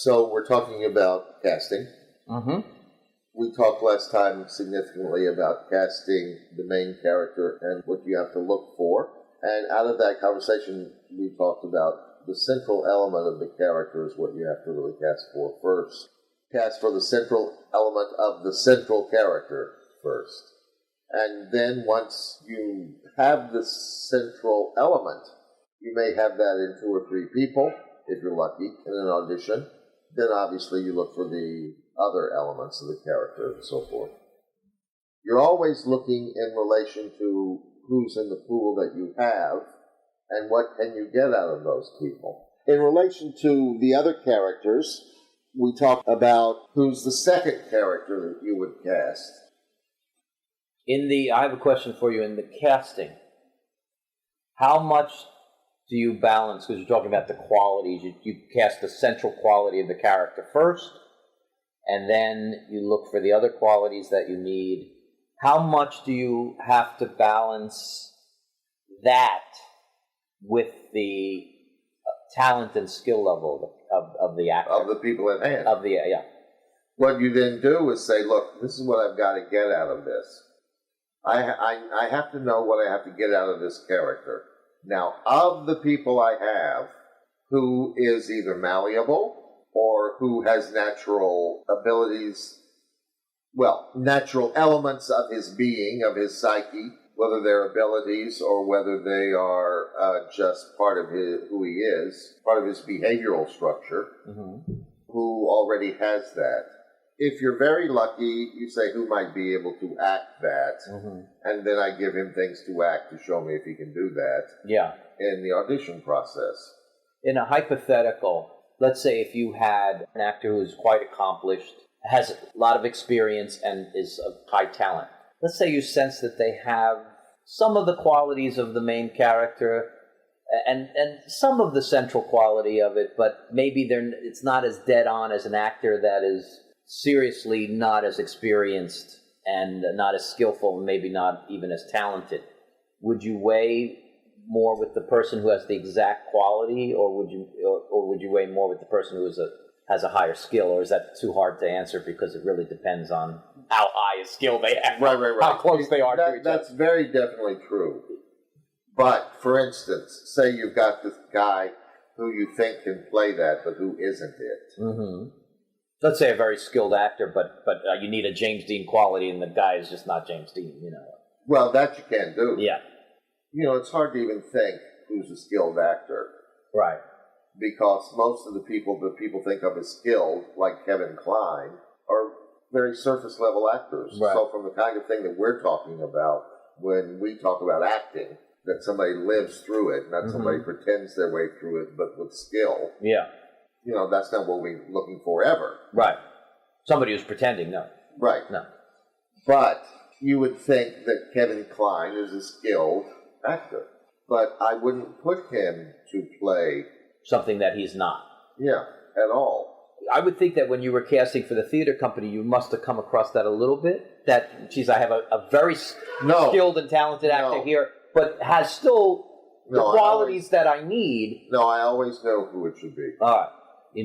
So we're talking about casting. Mm-hmm. We talked last time significantly about casting the main character and what you have to look for. And out of that conversation, we talked about the central element of the character is what you have to really cast for first. Cast for the central element of the central character first. And then once you have the central element, you may have that in 2 or 3 people, if you're lucky, in an audition. Then obviously you look for the other elements of the character and so forth. You're always looking in relation to who's in the pool that you have and what can you get out of those people. In relation to the other characters, we talked about who's the second character that you would cast. I have a question for you. In the casting, how much do you balance, because you're talking about the qualities, you cast the central quality of the character first, and then you look for the other qualities that you need. How much do you have to balance that with the talent and skill level of the actor? Of the people at hand. Yeah. What you then do is say, look, this is what I've got to get out of this. I have to know what I have to get out of this character. Now, of the people I have, who is either malleable or who has natural abilities, well, natural elements of his being, of his psyche, whether they're abilities or whether they are just part of who he is, part of his behavioral structure, who already has that. If you're very lucky, you say, who might be able to act that? And then I give him things to act to show me if he can do that. Yeah. In the audition process. In a hypothetical, let's say if you had an actor who is quite accomplished, has a lot of experience, and is of high talent. Let's say you sense that they have some of the qualities of the main character and some of the central quality of it, but maybe it's not as dead on as an actor that is seriously not as experienced and not as skillful, and maybe not even as talented. Would you weigh more with the person who has the exact quality, or would you weigh more with the person who has a higher skill, or is that too hard to answer because it really depends on how high a skill they have, right. how close they are to each other? That's very definitely true. But, for instance, say you've got this guy who you think can play that, but who isn't it. Let's say a very skilled actor, but you need a James Dean quality, and the guy is just not James Dean, Well, that you can't do. Yeah. It's hard to even think who's a skilled actor. Right. Because most of the people that people think of as skilled, like Kevin Kline, are very surface level actors. Right. So from the kind of thing that we're talking about when we talk about acting, that somebody lives through it, not somebody pretends their way through it, but with skill. Yeah. That's not what we're looking for ever. Right. Somebody who's pretending, no. Right. No. But you would think that Kevin Kline is a skilled actor. But I wouldn't put him to play something that he's not. Yeah, at all. I would think that when you were casting for the theater company, you must have come across that a little bit. That, geez, I have a very skilled and talented actor here, but has still the qualities that I need. No, I always know who it should be. All right. You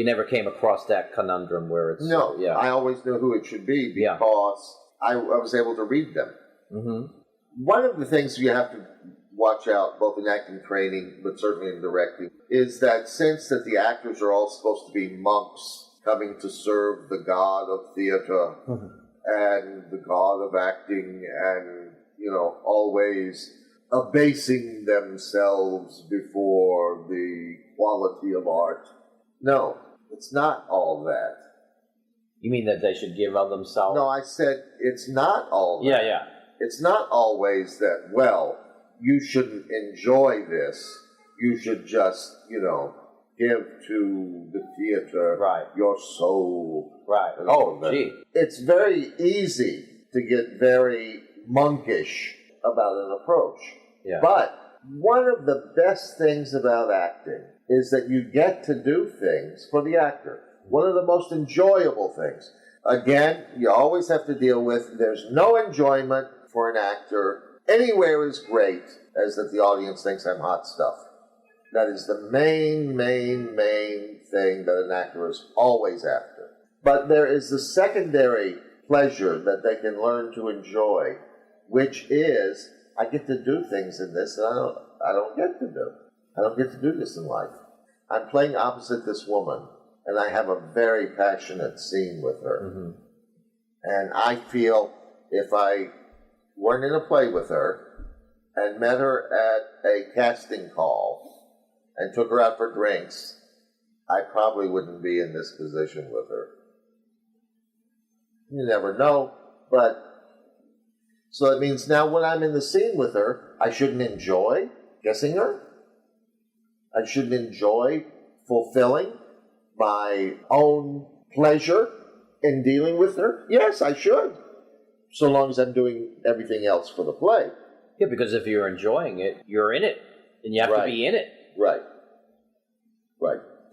never came across that conundrum where it's... No, I always know who it should be because I was able to read them. One of the things you have to watch out, both in acting training, but certainly in directing, is that sense that the actors are all supposed to be monks coming to serve the god of theater and the god of acting and, always abasing themselves before the quality of art. No, it's not all that. You mean that they should give of themselves? No, I said it's not all that. Yeah. It's not always that, well, you shouldn't enjoy this. You should just, give to the theater your soul. Right. And all of that. Gee. It's very easy to get very monkish about an approach. Yeah. But one of the best things about acting is that you get to do things for the actor. One of the most enjoyable things. Again, you always have to deal with there's no enjoyment for an actor anywhere as great as that the audience thinks I'm hot stuff. That is the main thing that an actor is always after. But there is the secondary pleasure that they can learn to enjoy, which is, I get to do things in this that I don't get to do. I don't get to do this in life. I'm playing opposite this woman, and I have a very passionate scene with her. Mm-hmm. And I feel if I weren't in a play with her and met her at a casting call and took her out for drinks, I probably wouldn't be in this position with her. You never know, but so it means now when I'm in the scene with her, I shouldn't enjoy kissing her. I shouldn't enjoy fulfilling my own pleasure in dealing with her. Yes, I should, so long as I'm doing everything else for the play. Yeah, because if you're enjoying it, you're in it, and you have to be in it. Right.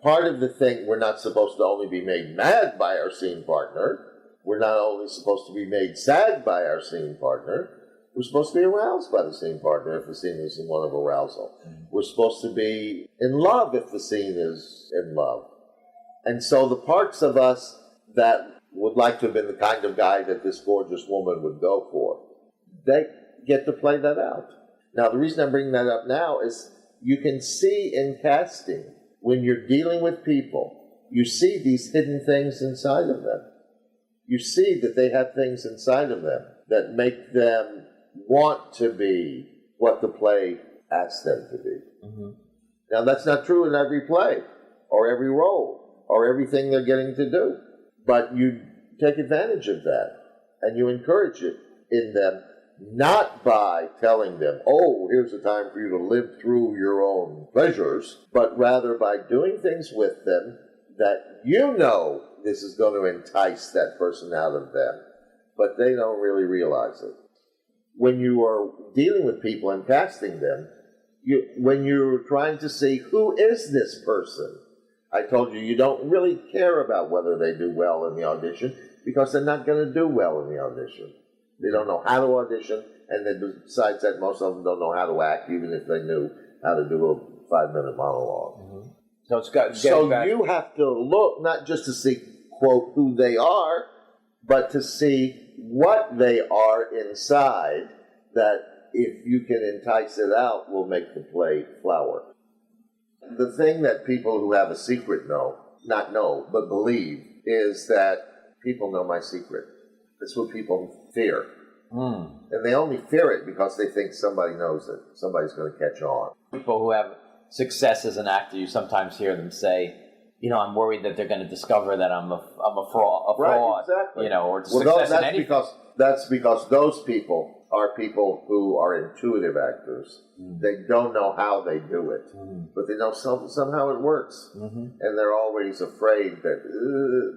Part of the thing, we're not supposed to only be made mad by our scene partner. We're not only supposed to be made sad by our scene partner. We're supposed to be aroused by the scene partner if the scene is one of arousal. We're supposed to be in love if the scene is in love. And so the parts of us that would like to have been the kind of guy that this gorgeous woman would go for, they get to play that out. Now, the reason I'm bringing that up now is you can see in casting, when you're dealing with people, you see these hidden things inside of them. You see that they have things inside of them that make them want to be what the play asks them to be. Mm-hmm. Now, that's not true in every play, or every role, or everything they're getting to do. But you take advantage of that, and you encourage it in them, not by telling them, oh, here's a time for you to live through your own pleasures, but rather by doing things with them that you know this is going to entice that person out of them, but they don't really realize it. When you are dealing with people and casting them, when you're trying to see who is this person, I told you, you don't really care about whether they do well in the audition because they're not going to do well in the audition. They don't know how to audition, and then besides that, most of them don't know how to act, even if they knew how to do a 5-minute monologue. Mm-hmm. So it's got. So you have to look not just to see, quote, who they are, but to see what they are inside. That if you can entice it out, will make the play flower. The thing that people who have a secret not know, but believe, is that people know my secret. That's what people fear. And they only fear it because they think somebody knows it. Somebody's going to catch on. People who have success as an actor, you sometimes hear them say, I'm worried that they're going to discover that I'm a fraud. Right, exactly. Or success in anything. That's because those people are people who are intuitive actors. They don't know how they do it, but they know somehow it works. And they're always afraid that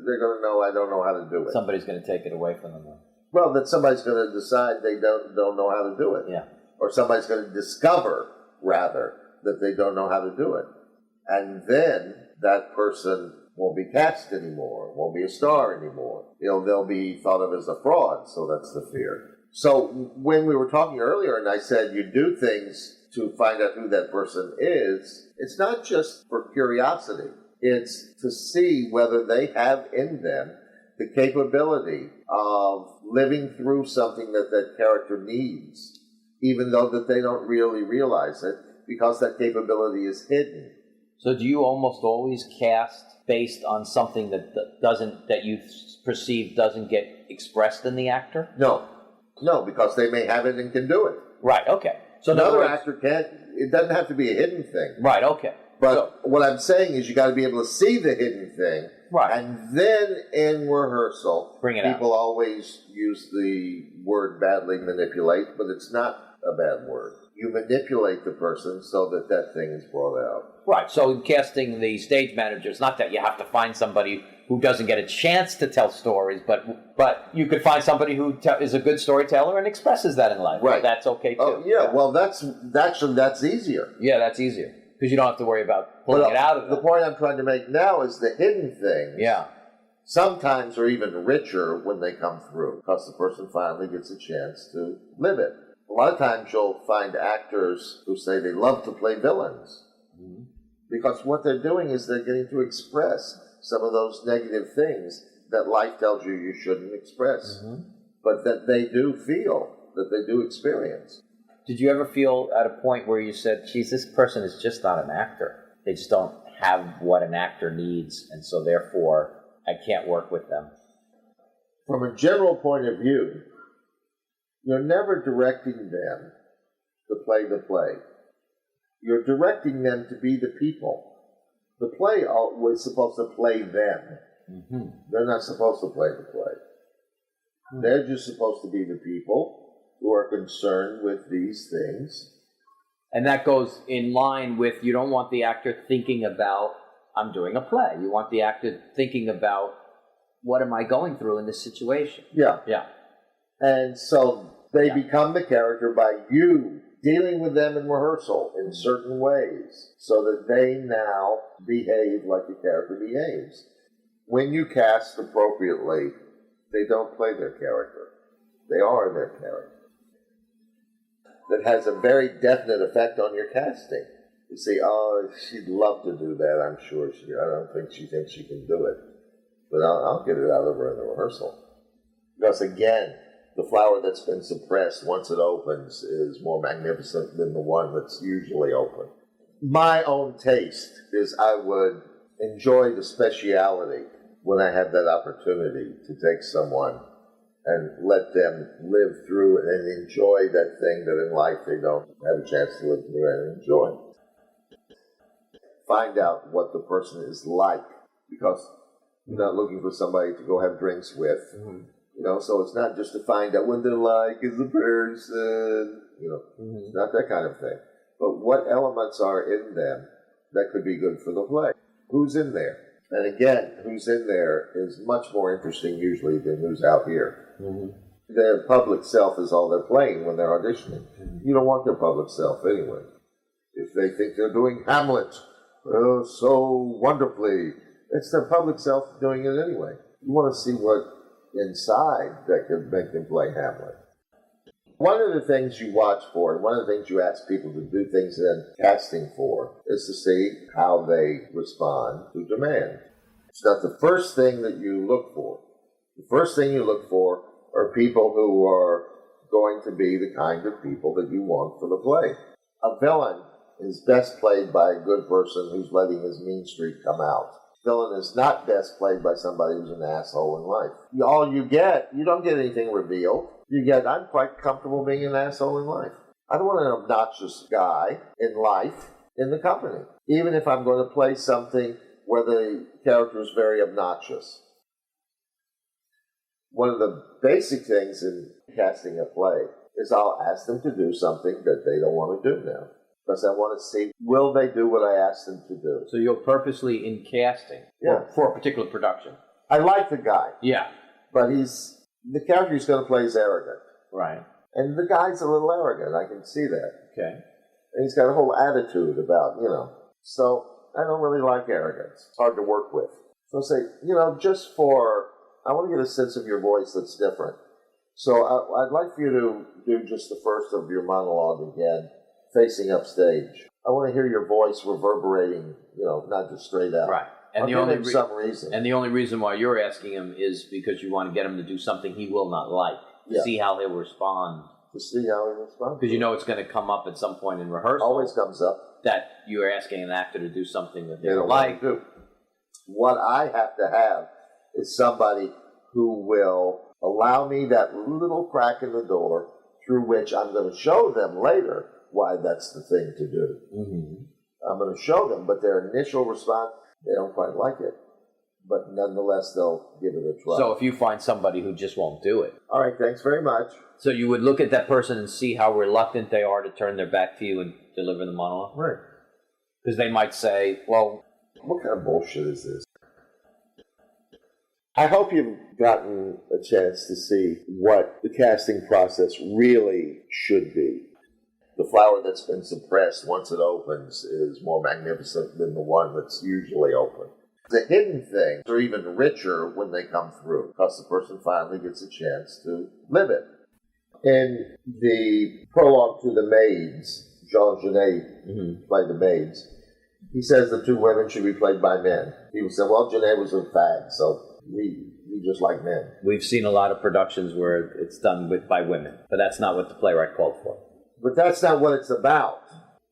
they're going to know I don't know how to do it. Somebody's going to take it away from them. Well, that somebody's going to decide they don't know how to do it. Yeah. Or somebody's going to discover, rather, that they don't know how to do it. And then that person won't be cast anymore, won't be a star anymore. They'll be thought of as a fraud, so that's the fear. So when we were talking earlier and I said you do things to find out who that person is, it's not just for curiosity. It's to see whether they have in them the capability of living through something that character needs, even though that they don't really realize it, because that capability is hidden. So do you almost always cast based on something that you perceive doesn't get expressed in the actor? No, because they may have it and can do it. Right, okay. So another actor can't, it doesn't have to be a hidden thing. Right, okay. But what I'm saying is you got to be able to see the hidden thing. Right. And then in rehearsal, Bring it out. people always use the word badly manipulate, but it's not a bad word. You manipulate the person so that that thing is brought out. Right. So in casting the stage manager, it's not that you have to find somebody who doesn't get a chance to tell stories, but you could find somebody who is a good storyteller and expresses that in life. Right. That's okay too. Oh, yeah. Well, that's easier. Yeah, that's easier because you don't have to worry about pulling it out of them. The point I'm trying to make now is the hidden things. Yeah. Sometimes are even richer when they come through because the person finally gets a chance to live it. A lot of times you'll find actors who say they love to play villains because what they're doing is they're getting to express some of those negative things that life tells you you shouldn't express, but that they do feel, that they do experience. Did you ever feel at a point where you said, geez, this person is just not an actor. They just don't have what an actor needs, and so therefore I can't work with them? From a general point of view, you're never directing them to play the play. You're directing them to be the people. The play was supposed to play them. They're not supposed to play the play. They're just supposed to be the people who are concerned with these things. And that goes in line with you don't want the actor thinking about, I'm doing a play. You want the actor thinking about, what am I going through in this situation? Yeah. Yeah. And so they become the character by you dealing with them in rehearsal in certain ways so that they now behave like the character behaves. When you cast appropriately, they don't play their character. They are their character. That has a very definite effect on your casting. You see, oh, she'd love to do that, I'm sure. I don't think she thinks she can do it. But I'll get it out of her in the rehearsal. Because again, the flower that's been suppressed once it opens is more magnificent than the one that's usually open. My own taste is I would enjoy the speciality when I have that opportunity to take someone and let them live through and enjoy that thing that in life they don't have a chance to live through and enjoy. Find out what the person is like, because you're not looking for somebody to go have drinks with. You know, so it's not just to find out what they're like as a person, you know, it's not that kind of thing. But what elements are in them that could be good for the play? Who's in there? And again, who's in there is much more interesting usually than who's out here. Their public self is all they're playing when they're auditioning. You don't want their public self anyway. If they think they're doing Hamlet so wonderfully, it's their public self doing it anyway. You want to see what inside that could make them play Hamlet. One of the things you watch for, and one of the things you ask people to do things in casting for, is to see how they respond to demand. It's not the first thing that you look for. The first thing you look for are people who are going to be the kind of people that you want for the play. A villain is best played by a good person who's letting his mean streak come out. Villain is not best played by somebody who's an asshole in life. All you don't get anything revealed. You get, I'm quite comfortable being an asshole in life. I don't want an obnoxious guy in life in the company, even if I'm going to play something where the character is very obnoxious. One of the basic things in casting a play is I'll ask them to do something that they don't want to do now. Because I want to see, will they do what I asked them to do? So you'll purposely, in casting, for a particular production. I like the guy. Yeah. But the character he's going to play is arrogant. Right. And the guy's a little arrogant, I can see that. Okay. And he's got a whole attitude about, So I don't really like arrogance. It's hard to work with. So I say, I want to get a sense of your voice that's different. So I'd like for you to do just the first of your monologue again, facing upstage. I want to hear your voice reverberating, not just straight out. Right. And I'll give him some reason. And the only reason why you're asking him is because you want to get him to do something he will not like, to see how he'll respond. To see how he responds. Because it's going to come up at some point in rehearsal. Always comes up. That you're asking an actor to do something that they don't like. Want to do. What I have to have is somebody who will allow me that little crack in the door through which I'm going to show them later why that's the thing to do. I'm going to show them, but their initial response, they don't quite like it. But nonetheless, they'll give it a try. So if you find somebody who just won't do it. All right, thanks very much. So you would look at that person and see how reluctant they are to turn their back to you and deliver the monologue? Right. Because they might say, well, what kind of bullshit is this? I hope you've gotten a chance to see what the casting process really should be. The flower that's been suppressed once it opens is more magnificent than the one that's usually open. The hidden things are even richer when they come through, because the person finally gets a chance to live it. In the prologue to The Maids, Jean Genet played the maids. He says the two women should be played by men. People say, well, Genet was a fag, so we just like men. We've seen a lot of productions where it's done by women, but that's not what the playwright called for. But that's not what it's about.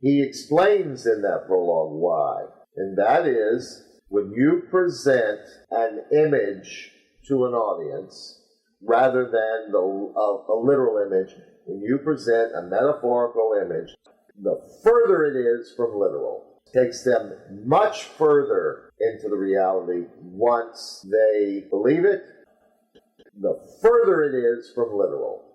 He explains in that prologue why, and that is, when you present an image to an audience, rather than a literal image, when you present a metaphorical image, the further it is from literal, takes them much further into the reality once they believe it, the further it is from literal.